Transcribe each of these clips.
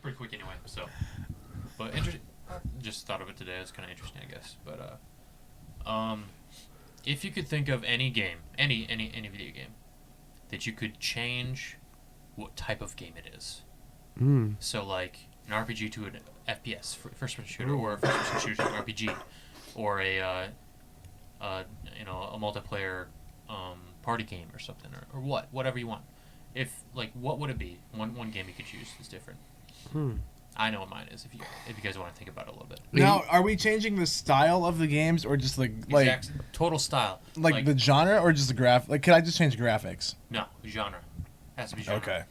pretty quick anyway. So, but just thought of it today. It's kind of interesting, I guess. But if you could think of any game, any video game, that you could change what type of game it is. So like an RPG to an FPS, first-person shooter, or a first-person shooter to an RPG, or a multiplayer party game or something, or whatever you want. If what would it be? One game you could choose is different. I know what mine is. If you guys want to think about it a little bit. Now, are we changing the style of the games, or just total style? Like the genre, or just the graph? Like, could I just change graphics? No, genre. Has to be genre. Okay.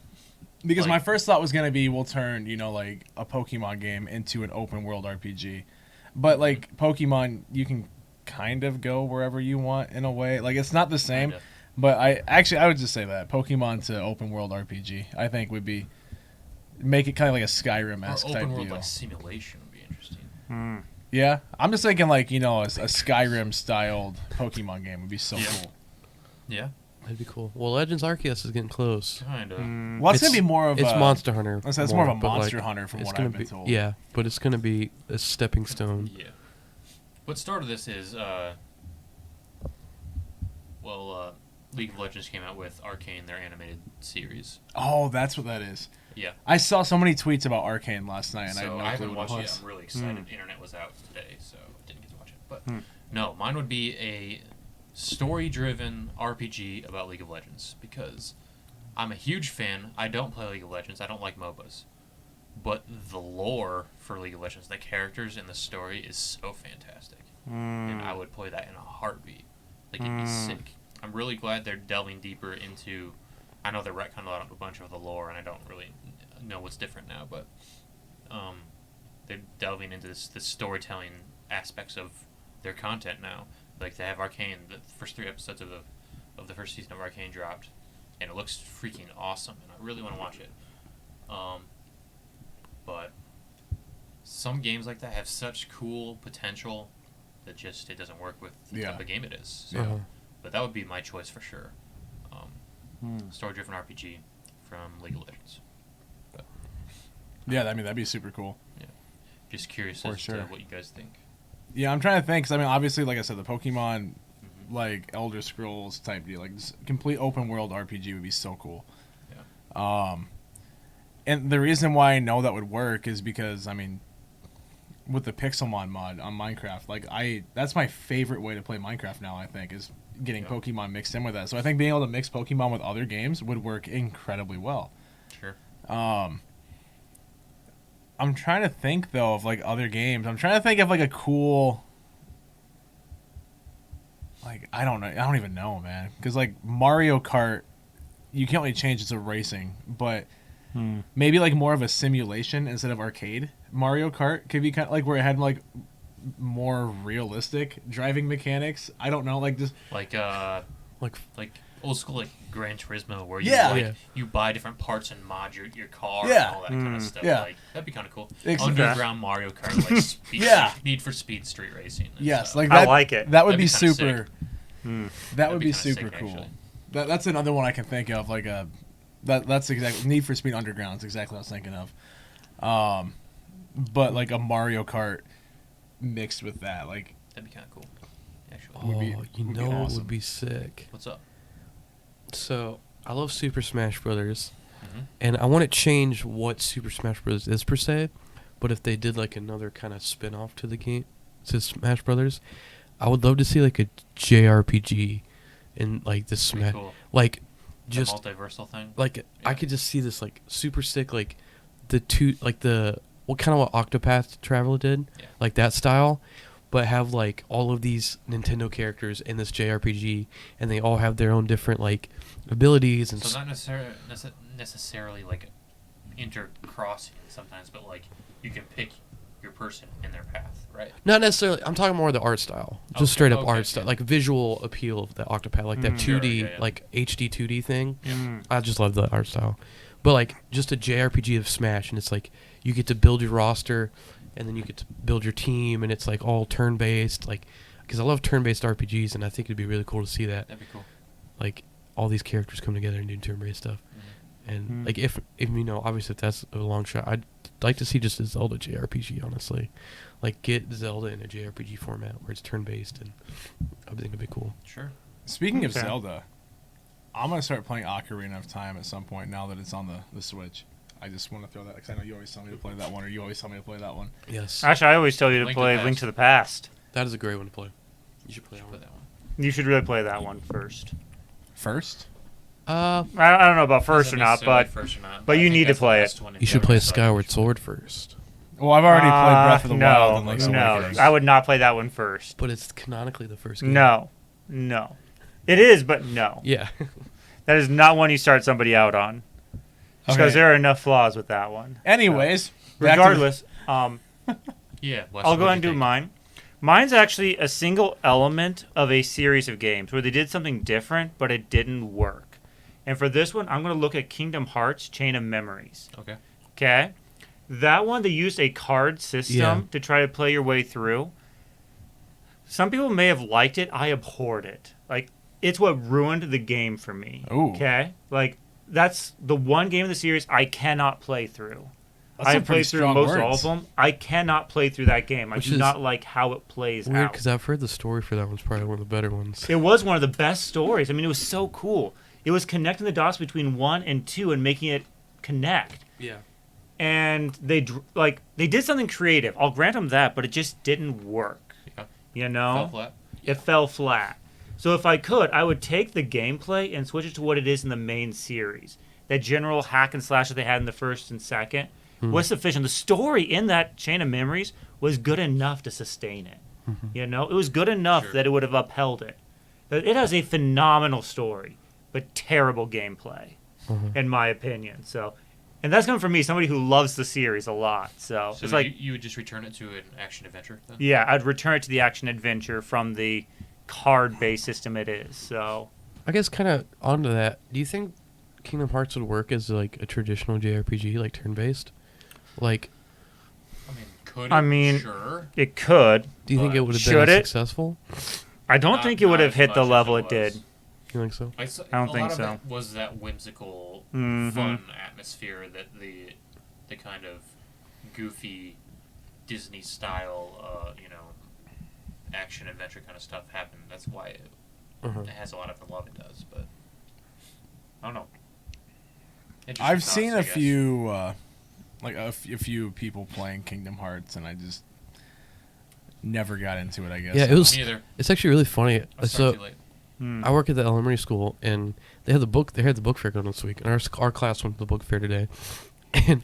Because my first thought was gonna be we'll turn like a Pokemon game into an open world RPG, but like Pokemon, you can kind of go wherever you want in a way. Like it's not the same, Kinda. but I would just say that Pokemon to open world RPG I think would be make it kind of like a Skyrim-esque type open world deal. like simulation would be interesting. Yeah, I'm just thinking like a Skyrim styled Pokemon game would be so cool. Yeah. That'd be cool. Well, Legends Arceus is getting close. Kind of. Well, it's gonna be more of it's Monster Hunter. It's more of a Monster Hunter from what I've been told. Yeah, but it's gonna be a stepping stone. Yeah. What started this is League of Legends came out with Arcane, their animated series. Oh, that's what that is. Yeah. I saw so many tweets about Arcane last night, and So I haven't watched it yet. I'm really excited. Internet was out today, so I didn't get to watch it. But no, mine would be a story-driven RPG about League of Legends, because I'm a huge fan. I don't play League of Legends. I don't like MOBAs. But the lore for League of Legends, the characters and the story is so fantastic. And I would play that in a heartbeat. Like, it'd be sick. I'm really glad they're delving deeper into... I know they're retconning a bunch of the lore, and I don't really know what's different now, but they're delving into the storytelling aspects of their content now. Like, they have Arcane, the first 3 episodes of the first season of Arcane dropped, and it looks freaking awesome, and I really want to watch it. But some games like that have such cool potential that just it doesn't work with the type of game it is. So, but that would be my choice for sure. Story-driven RPG from League of Legends. But, yeah, I mean that'd be super cool. Yeah, just curious as to what you guys think. Yeah, I'm trying to think. 'Cause I mean, obviously, like I said, the Pokemon, like Elder Scrolls type deal, like this complete open world RPG would be so cool. Yeah. And the reason why I know that would work is because I mean, with the Pixelmon mod on Minecraft, like that's my favorite way to play Minecraft now. I think is getting Pokemon mixed in with that. So I think being able to mix Pokemon with other games would work incredibly well. Sure. I'm trying to think though of like other games. I'm trying to think of like a cool. Like I don't know. I don't even know, man. Because like Mario Kart, you can't really change it to racing, but maybe like more of a simulation instead of arcade. Mario Kart could be kind of like where it had like more realistic driving mechanics. I don't know, like just like old school like Gran Turismo where you buy different parts and mod your car and all that kind of stuff. Yeah. Like that'd be kind of cool. Underground Mario Kart, like speed, Need for Speed street racing. Yes, stuff. like that, I like it. That would be That'd be super. That would be super sick, cool. actually. That's another one I can think of. Like that's exactly Need for Speed Underground. That's exactly what I was thinking of. But like a Mario Kart mixed with that, like that'd be kind of cool. Actually, It would be sick. What's up? So I love Super Smash Brothers, and I want to change what Super Smash Brothers is per se. But if they did like another kind of spin-off to the game, to Smash Brothers, I would love to see like a JRPG in like the Smash, like just the multiversal thing. Like I could just see this like super sick, like what Octopath Traveler did, like that style, but have like all of these Nintendo characters in this JRPG, and they all have their own different like abilities and. So not necessarily like intercrossing sometimes, but like you can pick your person in their path, right? Not necessarily. I'm talking more of the art style, just straight up art style, like visual appeal of the Octopath, like that 2D, like HD 2D thing. I just love the art style, but like just a JRPG of Smash, and it's like you get to build your roster, and then you get to build your team, and it's like all turn based, like because I love turn based RPGs, and I think it'd be really cool to see that. That'd be cool. Like all these characters come together and do turn based stuff, and like if obviously if that's a long shot, I'd like to see just a Zelda JRPG, honestly. Like, get Zelda in a JRPG format where it's turn-based, and I think it'd be cool. Sure. Speaking of Zelda, I'm going to start playing Ocarina of Time at some point now that it's on the Switch. I just want to throw that because I know you always tell me to play that one, or you always tell me to play that one. Yes. Actually, I always tell you to play Link to the Past. That is a great one to play. You should play that one. You should really play that one first. First? I don't know about first or not, but you need to play it. You should play Skyward Sword first. Well, I've already played Breath of the Wild and Link's Awakening. I would not play that one first. But it's canonically the first game. No. It is, but no. Yeah. That is not one you start somebody out on. Just because there are enough flaws with that one. Anyways. Regardless, yeah, I'll go ahead and do mine. Mine's actually a single element of a series of games where they did something different, but it didn't work. And for this one, I'm going to look at Kingdom Hearts Chain of Memories. Okay? That one, they used a card system to try to play your way through. Some people may have liked it. I abhorred it. Like, it's what ruined the game for me. Ooh. Okay? Like, that's the one game of the series I cannot play through. I played through most all of them. I cannot play through that game. I do not like how it plays weird, out. because I've heard the story for that one's probably one of the better ones. It was one of the best stories. I mean, it was so cool. It was connecting the dots between 1 and 2 and making it connect. Yeah. And they did something creative. I'll grant them that, but it just didn't work. Yeah. You know? Fell flat. It fell flat. So if I could, I would take the gameplay and switch it to what it is in the main series. That general hack and slash that they had in the first and second was sufficient. The story in that Chain of Memories was good enough to sustain it. You know? It was good enough that it would have upheld it. But it has a phenomenal story, but terrible gameplay, in my opinion. So, and that's coming from me, somebody who loves the series a lot. So it's like you would just return it to an action adventure then? Yeah, I'd return it to the action adventure from the card-based system it is. So I guess kind of onto that, do you think Kingdom Hearts would work as like a traditional JRPG, like turn-based? Like, I mean, sure. It could. Do you think it would have been successful? I don't think it would have hit the level it did. You think so? I don't think so. It was that whimsical, fun atmosphere that the kind of goofy Disney style, action adventure kind of stuff happened. That's why it has a lot of the love it does. But I don't know. I've seen a few, a few people playing Kingdom Hearts, and I just never got into it. I guess. Yeah, it was. Me either. It's actually really funny. Too late. I work at the elementary school, and they had the book. They had the book fair going this week, and our class went to the book fair today. And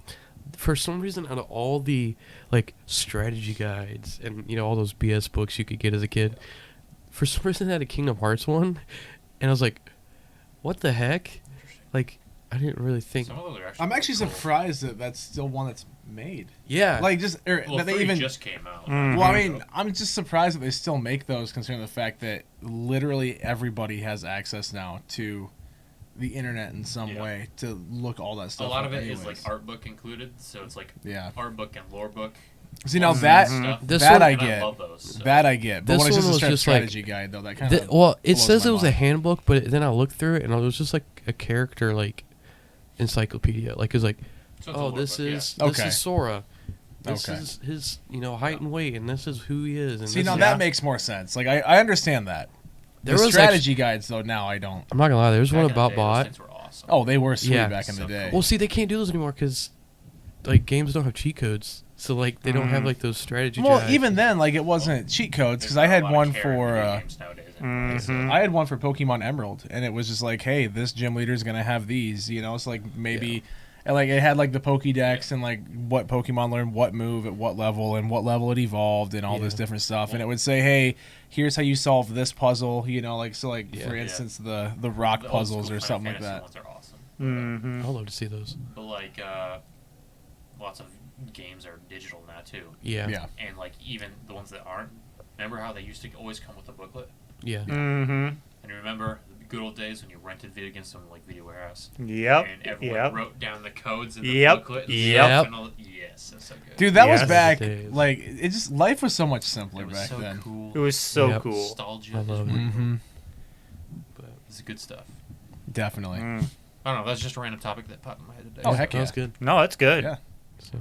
for some reason, out of all the like strategy guides and all those BS books you could get as a kid, for some reason they had a Kingdom Hearts one, and I was like, "What the heck?" Like, I didn't really think. I'm actually surprised that that's still one that's made. Yeah, like that they even just came out. Well, I mean, I'm just surprised that they still make those, considering the fact that literally everybody has access now to the internet in some way to look all that stuff. A lot of it is like art book included, so it's like art book and lore book. See, now that I get. I love those, so. That I get. But this when it's one just a was strategy guide, though, that kind of well, it says it was a handbook, but then I looked through it and it was just like a character like encyclopedia. Like it's like, this is Sora. This is his height and weight, and this is who he is. And see, now that makes more sense. Like I understand that. The strategy guides, though, now I don't. I'm not gonna lie. There was one about bot. Awesome. Oh, they were sweet back in the day. Well, see, they can't do those anymore because like games don't have cheat codes, so like they don't have like those strategy. Well, even then, like it wasn't cheat codes because I had one for. I had one for Pokemon Emerald, and it was just like, hey, this gym leader is gonna have these. It's like maybe. And like it had like the Pokédex and like what Pokemon learned what move at what level and what level it evolved and all this different stuff. And it would say, hey, here's how you solve this puzzle. For instance, the rock puzzles or something like that. Ones are awesome. I'd love to see those. But like lots of games are digital now too. Yeah. And like even the ones that aren't, remember how they used to always come with a booklet? Yeah. And you remember the good old days when you rented video games from like Video Warehouse? Yep. And everyone wrote down the codes in the booklet. Yep. Yes, that's so good. Dude, that was back. Like it just life was so much simpler back so then. Cool. It was so cool. Nostalgia. I love it. But it's good stuff. Definitely. I don't know. That's just a random topic that popped in my head today. Oh, heck yeah. That's good. No, it's good. Yeah. So